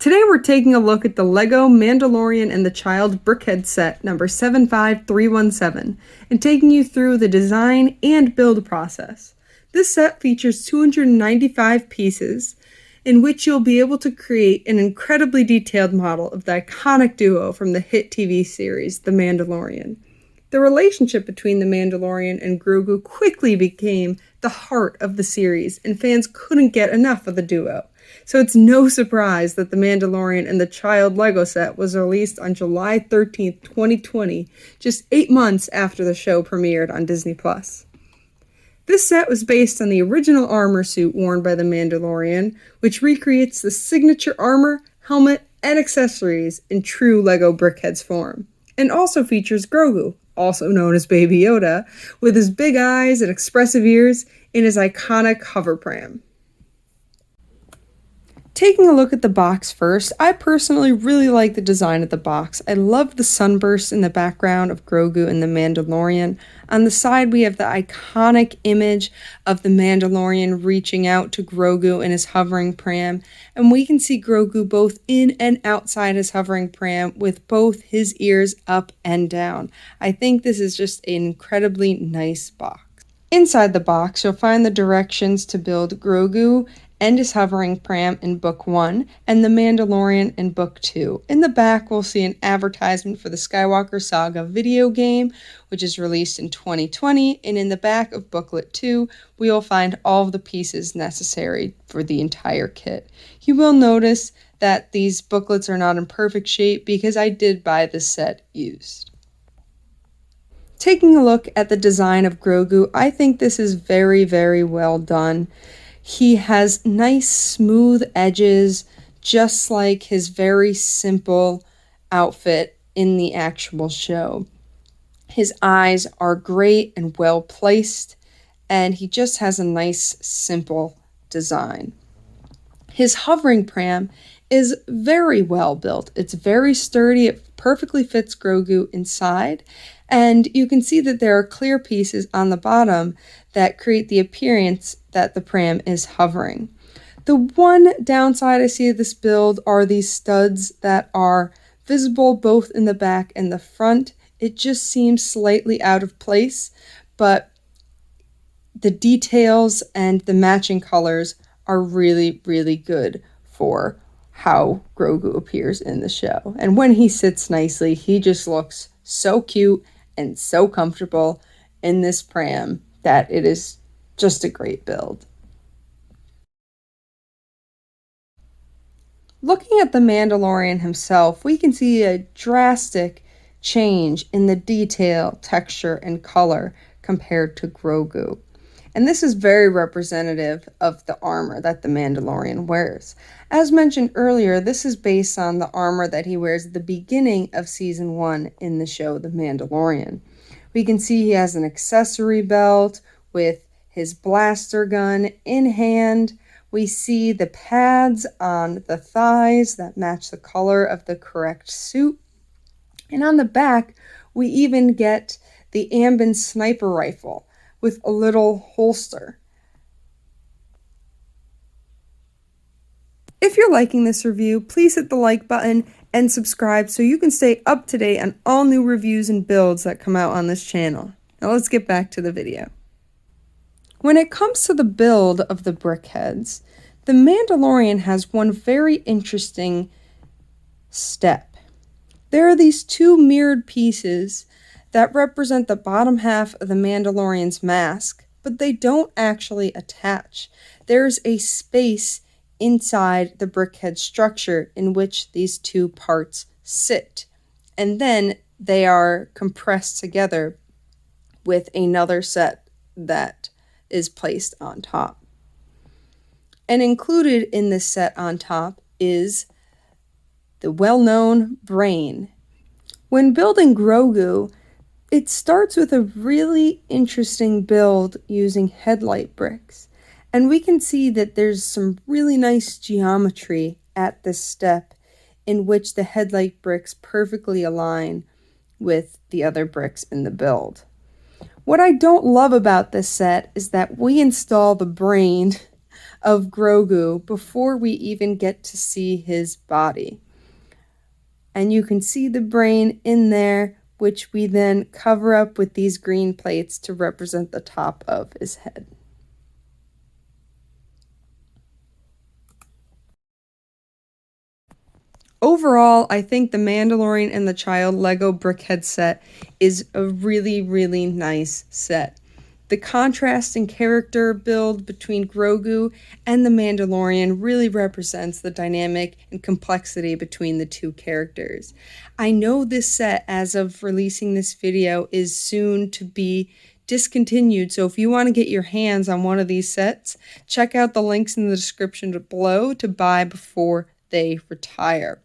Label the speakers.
Speaker 1: Today we're taking a look at the LEGO Mandalorian and the Child Brickheadz set number 75317 and taking you through the design and build process. This set features 295 pieces in which you'll be able to create an incredibly detailed model of the iconic duo from the hit TV series, The Mandalorian. The relationship between the Mandalorian and Grogu quickly became the heart of the series, and fans couldn't get enough of the duo. So it's no surprise that the Mandalorian and the Child LEGO set was released on July 13th, 2020, just 8 months after the show premiered on Disney+. This set was based on the original armor suit worn by the Mandalorian, which recreates the signature armor, helmet, and accessories in true LEGO Brickheadz form, and also features Grogu, also known as Baby Yoda, with his big eyes and expressive ears in his iconic hover pram. Taking a look at the box first, I personally really like the design of the box. I love the sunburst in the background of Grogu and the Mandalorian. On the side, we have the iconic image of the Mandalorian reaching out to Grogu in his hovering pram, and we can see Grogu both in and outside his hovering pram with both his ears up and down. I think this is just an incredibly nice box. Inside the box, you'll find the directions to build Grogu and his hovering pram in Book 1, and the Mandalorian in Book 2. In the back, we'll see an advertisement for the Skywalker Saga video game, which is released in 2020, and in the back of Booklet 2, we will find all of the pieces necessary for the entire kit. You will notice that these booklets are not in perfect shape because I did buy this set used. Taking a look at the design of Grogu, I think this is very, very well done. He has nice smooth edges, just like his very simple outfit in the actual show. His eyes are great and well placed, and he just has a nice, simple design. His hovering pram is very well built. It's very sturdy. It perfectly fits Grogu inside, and you can see that there are clear pieces on the bottom that create the appearance that the pram is hovering. The one downside I see of this build are these studs that are visible both in the back and the front. It just seems slightly out of place, but the details and the matching colors are really, really good for how Grogu appears in the show. And when he sits nicely, he just looks so cute and so comfortable in this pram that it is just a great build. Looking at the Mandalorian himself, we can see a drastic change in the detail, texture, and color compared to Grogu. And this is very representative of the armor that the Mandalorian wears. As mentioned earlier, this is based on the armor that he wears at the beginning of Season 1 in the show The Mandalorian. We can see he has an accessory belt with his blaster gun in hand. We see the pads on the thighs that match the color of the correct suit. And on the back, we even get the Ambin sniper rifle with a little holster. If you're liking this review, please hit the like button and subscribe so you can stay up to date on all new reviews and builds that come out on this channel. Now let's get back to the video. When it comes to the build of the Brickheadz, the Mandalorian has one very interesting step. There are these two mirrored pieces that represent the bottom half of the Mandalorian's mask, but they don't actually attach. There's a space inside the Brickheadz structure in which these two parts sit, and then they are compressed together with another set that is placed on top. And included in this set on top is the well-known brain. When building Grogu, it starts with a really interesting build using headlight bricks. And we can see that there's some really nice geometry at this step in which the headlight bricks perfectly align with the other bricks in the build. What I don't love about this set is that we install the brain of Grogu before we even get to see his body. And you can see the brain in there, which we then cover up with these green plates to represent the top of his head. Overall, I think the Mandalorian and the Child Lego Brickhead set is a really, really nice set. The contrast in character build between Grogu and the Mandalorian really represents the dynamic and complexity between the two characters. I know this set, as of releasing this video, is soon to be discontinued, so if you want to get your hands on one of these sets, check out the links in the description below to buy before they retire.